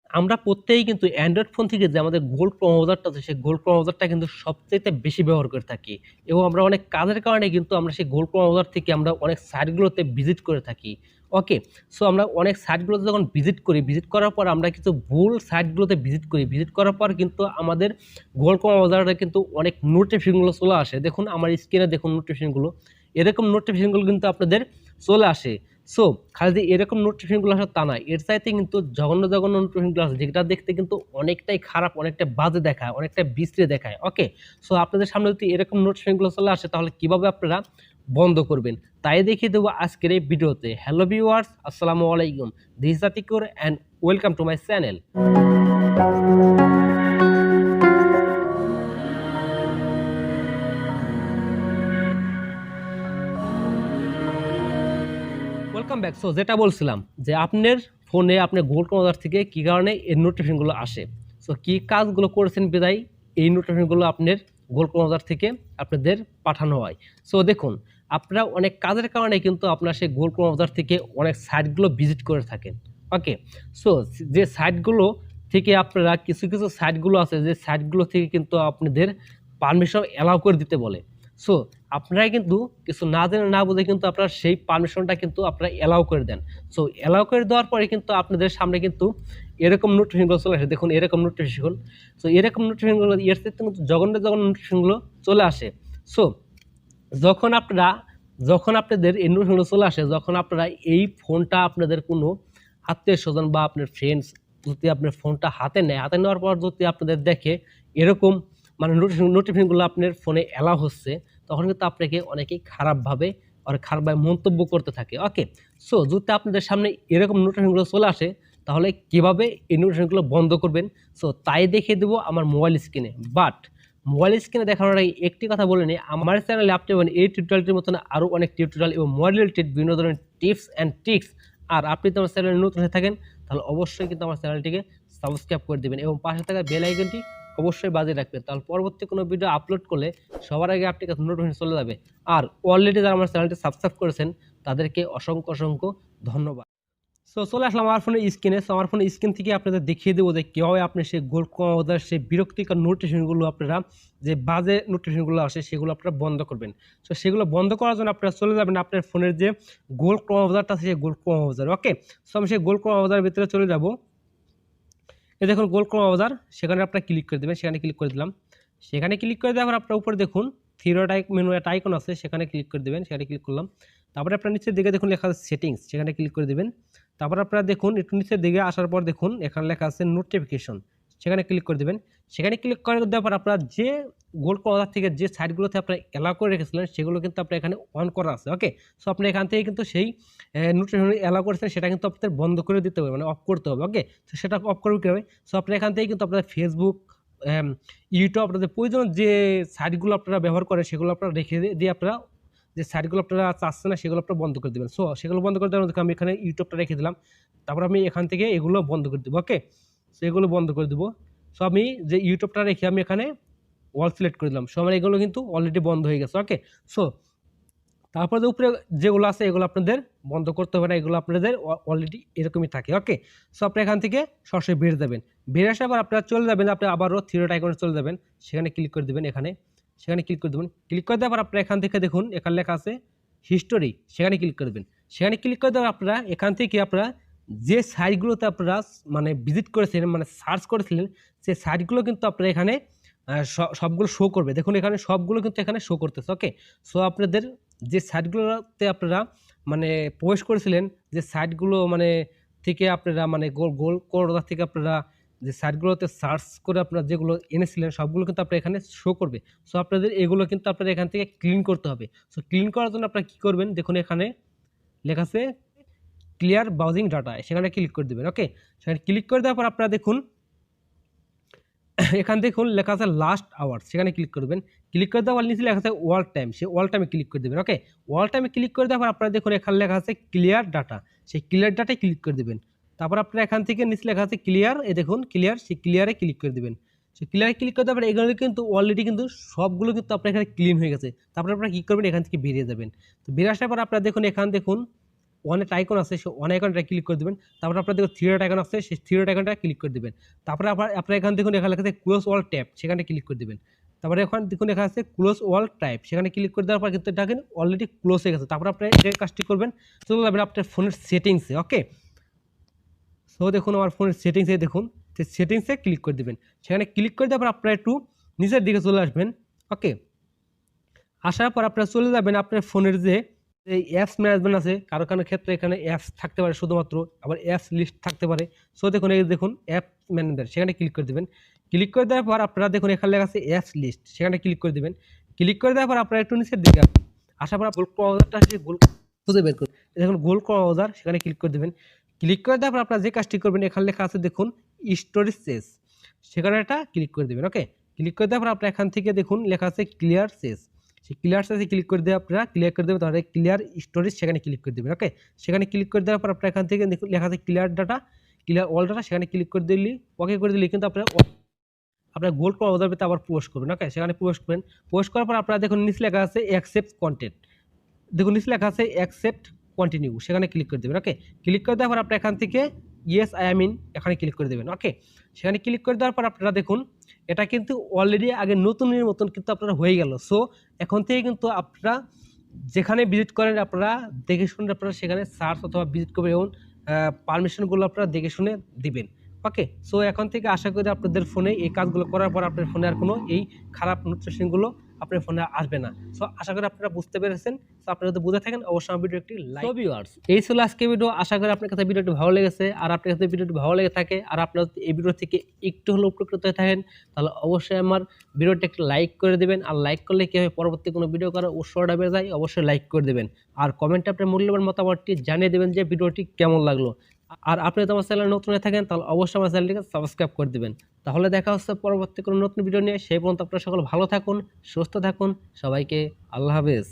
আমরা প্রত্যেকেই কিন্তু অ্যান্ড্রয়েড ফোন থেকে যে আমাদের গুগল ক্রোম ব্রাউজারটা আছে, সেই গুগল ক্রোম ব্রাউজারটা কিন্তু সবচাইতে বেশি ব্যবহার করে থাকি এবং আমরা অনেক কাজের কারণে কিন্তু আমরা সেই গুগল ক্রোম ব্রাউজার থেকে আমরা অনেক সাইটগুলোতে ভিজিট করে থাকি। ওকে? সো আমরা অনেক সাইটগুলোতে যখন ভিজিট করি, ভিজিট করার পর আমরা কিছু ভুল সাইটগুলোতে ভিজিট করি। ভিজিট করার পর কিন্তু আমাদের গুগল ক্রোম ব্রাউজারে কিন্তু অনেক নোটিফিকেশনগুলো চলে আসে। দেখুন আমার স্ক্রিনে দেখুন নোটিফিকেশনগুলো। এরকম নোটিফিকেশনগুলো কিন্তু আপনাদের চলে আসে। সো খালি যে এরকম নোটিফিকেশনগুলো আসে তা না, এর চাইতে কিন্তু জঘন্য জঘন্য নোটিফিকেশনগুলো আছে যেটা দেখতে কিন্তু অনেকটাই খারাপ, অনেকটা বাজে দেখায়, অনেকটা বিশ্রী দেখায়। ওকে? সো আপনাদের সামনে যদি এরকম নোটিফিকেশনগুলো চলে আসে তাহলে কিভাবে আপনারা বন্ধ করবেন তাই দেখিয়ে দেবো আজকের এই ভিডিওতে। হ্যালো ভিউয়ার্স, আসসালামু আলাইকুম। This is Atikur and welcome to my channel. Welcome back. So যেটা বলছিলাম যে আপনার ফোনে আপনার গুগল ক্রোম ব্রাউজার থেকে কি কারণে এই নোটিফিকেশনগুলো আসে, সো কি কাজগুলো করেছেন বিদায় এই নোটিফিকেশনগুলো আপনার গুগল ক্রোম ব্রাউজার থেকে আপনাদের পাঠানো হয়। সো দেখুন আপনারা অনেক কাজের কারণে কিন্তু আপনার সেই গুগল ক্রোম ব্রাউজার থেকে অনেক সাইটগুলো ভিজিট করে থাকেন। ওকে? সো যে সাইটগুলো থেকে আপনারা কিছু কিছু সাইটগুলো আছে যে সাইটগুলো থেকে কিন্তু আপনাদের পারমিশন অ্যালাউ করে দিতে বলে। সো আপনারা কিন্তু কিছু না জেনে না বুঝে কিন্তু আপনারা সেই পারমিশনটা কিন্তু আপনারা অ্যালাউ করে দেন। সো অ্যালাউ করে দেওয়ার পরে কিন্তু আপনাদের সামনে কিন্তু এরকম নোটিফিকেশনগুলো চলে আসে। দেখুন এরকম নোটিফিকেশন। সো এরকম নোটিফিকেশনগুলো এর চাইতে কিন্তু জঘন্য জঘন্য নোটিফিকেশনগুলো চলে আসে। সো যখন আপনারা যখন আপনাদের এই নোটিফিকেশনগুলো চলে আসে, যখন আপনারা এই ফোনটা আপনাদের কোনো আত্মীয়-স্বজন বা আপনার ফ্রেন্ডস যদি আপনার ফোনটা হাতে নেয়, হাতে নেওয়ার পর যদি আপনাদের দেখে এরকম মানে নোটিফিকেশনগুলো আপনার ফোনে অ্যালাউ হচ্ছে, তখন কিন্তু আপনাকে অনেকেই খারাপভাবে অনেক খারাপভাবে মন্তব্য করতে থাকে। ওকে? সো যদি আপনাদের সামনে এরকম নোটিফিকেশনগুলো চলে আসে, তাহলে কিভাবে এই নোটিফিকেশনগুলো বন্ধ করবেন? সো তাই দেখিয়ে দেবো আমার মোবাইল স্ক্রিনে। বাট মোবাইল স্ক্রিনে দেখানোর আগে একটি কথা বলে নিই, আমার চ্যানেলে আপনি পাবেন এই টিউটোরিয়ালটির মতন আরও অনেক টিউটোরিয়াল এবং মোবাইল রিলেটেড বিভিন্ন ধরনের টিপস অ্যান্ড ট্রিক্স। আর আপনি তো আমার চ্যানেলে নতুন হয়ে থাকেন, তাহলে অবশ্যই কিন্তু আমার চ্যানেলটিকে সাবস্ক্রাইব করে দিবেন এবং পাশে থাকা বেল আইকনটি অবশ্যই বাজিয়ে রাখবেন। তাহলে পরবর্তী কোনো ভিডিও আপলোড করলে সবার আগে আপনার কাছে নোটিফিকেশন চলে যাবে। আর অলরেডি যারা আমার চ্যানেলটি সাবস্ক্রাইব করেছেন তাদেরকে অসংখ্য অসংখ্য ধন্যবাদ। সো চলে আসলাম আমার ফোনের স্ক্রিনে। সো আমার ফোনের স্ক্রিন থেকে আপনাদের দেখিয়ে দেবো যে কীভাবে আপনি সেই গোল ক্রমাবধার সেই বিরক্তিকর নোটিফিকেশনগুলো আপনারা যে বাজে নোটিফিকেশনগুলো আসে সেগুলো আপনারা বন্ধ করবেন। সো সেগুলো বন্ধ করার জন্য আপনারা চলে যাবেন আপনার ফোনের যে গোল ক্রমাবধারটা আছে সেই গোল ক্রমাবধার। ওকে? সো আমি সেই গোল ক্রমাবধার ভিতরে চলে যাব। এই দেখুন গোল ক্রমাবধার, সেখানে আপনারা ক্লিক করে দেবেন। সেখানে ক্লিক করে দিলাম। সেখানে ক্লিক করে দেওয়ার পর আপনার উপরে দেখুন মেনু একটা আইকন আছে, সেখানে ক্লিক করে দেবেন। সেখানে ক্লিক করলাম। তারপরে আপনার নিচের দিকে দেখুন লেখা আছে সেটিংস, সেখানে ক্লিক করে দেবেন। তারপর আপনারা দেখুন একটু নিচের দিকে আসার পর দেখুন এখানে লেখা আছে নোটিফিকেশন, সেখানে ক্লিক করে দেবেন। সেখানে ক্লিক করে দেওয়ার পর আপনারা যে গোল ক্রমাবধার থেকে যে সাইটগুলোতে আপনারা অ্যালাউ করে রেখেছিলেন সেগুলো কিন্তু আপনার এখানে অন করা আছে। ওকে? সো আপনি এখান থেকে কিন্তু সেই নোটিফিকেশন অ্যালাউ করেছেন সেটা কিন্তু আপনাদের বন্ধ করে দিতে হবে, মানে অফ করতে হবে। ওকে? তো সেটা অফ করবে কীভাবে? সো আপনারা এখান থেকে কিন্তু আপনাদের ফেসবুক, ইউটিউব, আপনাদের প্রয়োজন যে সাইটগুলো আপনারা ব্যবহার করেন সেগুলো আপনারা রেখে দিয়ে আপনারা যে সাইটগুলো আপনারা চাচ্ছেন না সেগুলো আপনারা বন্ধ করে দেবেন। সো সেগুলো বন্ধ করে দেওয়ার আমি এখানে ইউটিউবটা রেখে দিলাম। তারপর আমি এখান থেকে এগুলো বন্ধ করে দেবো। ওকে? সো এগুলো বন্ধ করে দেবো। সো আমি যে ইউটিউবটা রেখে আমি এখানে অল সিলেক্ট করে দিলাম। সো আমার এগুলো কিন্তু অলরেডি বন্ধ হয়ে গেছে। ওকে? সো তারপর যে উপরে যেগুলো আছে এগুলো আপনাদের বন্ধ করতে হবে না, এগুলো আপনাদের অলরেডি এরকমই থাকে। ওকে? সো আপনি এখান থেকে সরাসরি বের যাবেন। বের আসার পর আপনারা চলে যাবেন, আপনি আবারও থ্রি ডট আইকনে চলে যাবেন। সেখানে ক্লিক করে দিবেন এখানে। সেখানে ক্লিক করে দেবেন। ক্লিক করে দেওয়ার পর আপনারা এখান থেকে দেখুন এখানে লেখা আছে হিস্টোরি, সেখানে ক্লিক করে দেবেন। সেখানে ক্লিক করে দেওয়ার আপনারা এখান থেকে আপনারা যে সাইটগুলোতে আপনারা মানে ভিজিট করেছিলেন, মানে সার্চ করেছিলেন, সেই সাইটগুলো কিন্তু আপনারা এখানে সবগুলো শো করবে। দেখুন এখানে সবগুলো কিন্তু এখানে শো করতেছে। ওকে? সো আপনাদের যে সাইটগুলোতে আপনারা মানে প্রবেশ করেছিলেন, যে সাইটগুলো মানে থেকে আপনারা মানে গোল করোনা থেকে আপনারা যে সাইটগুলোতে সার্চ করে আপনারা যেগুলো এনেছিলেন সবগুলো কিন্তু আপনার এখানে শো করবে। সো আপনাদের এগুলো কিন্তু আপনারা এখান থেকে ক্লিন করতে হবে। সো ক্লিন করার জন্য আপনারা কী করবেন, দেখুন এখানে লেখা আছে ক্লিয়ার ব্রাউজিং ডাটা, সেখানে ক্লিক করে দেবেন। ওকে? সেখানে ক্লিক করে দেওয়ার পর আপনারা দেখুন এখান দেখুন লেখা আছে লাস্ট আওয়ার, সেখানে ক্লিক করবেন। ক্লিক করে দেওয়ার নিচে লেখা আছে ওয়াল টাইম, সেই ওয়াল টাইমে ক্লিক করে দেবেন। ওকে? ওয়াল টাইমে ক্লিক করে দেওয়ার পর আপনারা দেখুন এখানে লেখা আছে ক্লিয়ার ডাটা, সেই ক্লিয়ার ডাটায় ক্লিক করে দেবেন। তারপর আপনারা এখান থেকে নিচে লেখা আছে ক্লিয়ার, এই দেখুন ক্লিয়ার, সেই ক্লিয়ারে ক্লিক করে দেবেন। সেই ক্লিয়ারে ক্লিক করে দেওয়ার পর এগুলো কিন্তু অলরেডি কিন্তু সবগুলো কিন্তু আপনার এখানে ক্লিন হয়ে গেছে। তারপরে আপনারা কী করবেন, এখান থেকে বেরিয়ে যাবেন। তো বেরিয়ে আসার পর আপনারা দেখুন এখানে দেখুন অনেক আইকন আছে, সেই অন আইকনটা ক্লিক করে দেবেন। তারপরে আপনার দেখুন থ্রি ডট আইকন আছে, সেই থ্রি ডট আইকনটা ক্লিক করে দেবেন। তারপরে আপনার এখানে দেখুন এখানে লেখা আছে ক্লোজ অল ট্যাব, সেখানে ক্লিক করে দেবেন। তারপরে এখন দেখুন এখানে আছে ক্লোজ অল টাইপ, সেখানে ক্লিক করে দেওয়ার পর কিন্তু এটা কিন্তু অলরেডি ক্লোজ হয়ে গেছে। তারপরে আপনি এই কাজটি করবেন, চলে যাবেন আপনার ফোনের সেটিংসে। ওকে, সো দেখুন আমার ফোনের সেটিংসে দেখুন, সেই সেটিংসে ক্লিক করে দেবেন। সেখানে ক্লিক করে দেওয়ার পর আপনারা একটু নিচের দিকে চলে আসবেন। ওকে, আসার পর আপনারা চলে যাবেন আপনার ফোনের যে এই অ্যাপস ম্যানেজমেন্ট আছে, কারো কারো ক্ষেত্রে এখানে অ্যাপস থাকতে পারে শুধুমাত্র, আবার অ্যাপস লিস্ট থাকতে পারে। সো দেখুন এই দেখুন অ্যাপ ম্যানেজমেন্ট, সেখানে ক্লিক করে দেবেন। ক্লিক করে দেওয়ার পর আপনারা দেখুন এখানে লেখা আছে অ্যাপস লিস্ট, সেখানে ক্লিক করে দেবেন। ক্লিক করে দেওয়ার পর আপনারা একটু নিচের দিকে আসার পর গোল ব্রাউজারটা আছে, গোল খুঁজে বের করুন। দেখুন গোল ব্রাউজার, সেখানে ক্লিক করে দেবেন। ক্লিক করে দেওয়ার পর আপনারা যে কাজটি করবেন, এখানে লেখা আছে দেখুন স্টোরেজ সেস, সেখানে একটা ক্লিক করে দেবেন। ওকে, ক্লিক করে দেওয়ার পর আপনারা এখান থেকে দেখুন লেখা আছে ক্লিয়ার সেস, সেই ক্লিয়ার সেসে ক্লিক করে দিয়ে আপনারা ক্লিয়ার করে দেবেন। তাহলে ক্লিয়ার স্টোরেজ, সেখানে ক্লিক করে দেবেন। ওকে, সেখানে ক্লিক করে দেওয়ার পর আপনারা এখান থেকে দেখুন লেখা আছে clear data, clear all data, সেখানে ক্লিক করে দিলে ওকে করে দিলে কিন্তু আপনার গোল ব্রাউজার পেতে আবার প্রবেশ করবেন। ওকে, সেখানে প্রবেশ করবেন। প্রবেশ করার পর আপনারা দেখুন নিচে লেখা আছে অ্যাকসেপ্ট কন্টেন্ট, দেখুন নিচে লেখা আছে অ্যাকসেপ্ট কন্টিনিউ, সেখানে ক্লিক করে দেবেন। ওকে, ক্লিক করে দেওয়ার পর আপনার এখান থেকে ইয়েস আই এম ইন, এখানে ক্লিক করে দেবেন। ওকে, সেখানে ক্লিক করে দেওয়ার পর আপনারা দেখুন এটা কিন্তু অলরেডি আগে নতুনের মতন কিন্তু আপনারা হয়ে গেল। সো এখন থেকে কিন্তু আপনারা যেখানে ভিজিট করেন আপনারা দেখে শুনে আপনারা সেখানে সার্চ অথবা ভিজিট করবেন এবং পারমিশনগুলো আপনারা দেখে শুনে দিবেন। ওকে, সো এখন থেকে আশা করি আপনাদের ফোনে এই কাজগুলো করার পর আপনার ফোনে আর কোনো এই খারাপ নোটিফিকেশনগুলো আপনার ফোনে আসবে না। সো আশা করি আপনারা বুঝতে পেরেছেন। সো আপনারা যদি বুঝে থাকেন অবশ্যই আমার ভিডিও একটি লাইক। সো ভিউয়ার্স, এই ছিল আজকে ভিডিও। আশা করি আপনার কাছে ভিডিওটি ভালো লেগেছে। আর আপনার কাছে ভিডিওটি ভালো লেগে থাকে আর আপনারা যদি এই ভিডিও থেকে একটু হলেও উপকৃত হয়ে থাকেন, তাহলে অবশ্যই আমার ভিডিওটি একটু লাইক করে দেবেন। আর লাইক করলে কী হয়, পরবর্তী কোনো ভিডিও করার উৎসাহটা বেড়ে যায়। অবশ্যই লাইক করে দেবেন আর কমেন্টে আপনার মূল্যবান মতামতটি জানিয়ে দেবেন যে ভিডিওটি কেমন লাগলো। আর আপনি যদি আমার চ্যানেলে নতুন হয়ে থাকেন, তাহলে অবশ্যই আমার চ্যানেলটিকে সাবস্ক্রাইব করে দেবেন। তাহলে দেখা হচ্ছে পরবর্তী কোনো নতুন ভিডিও নিয়ে। সেই পর্যন্ত আপনারা সকলে ভালো থাকুন, সুস্থ থাকুন। সবাইকে আল্লাহ হাফেজ।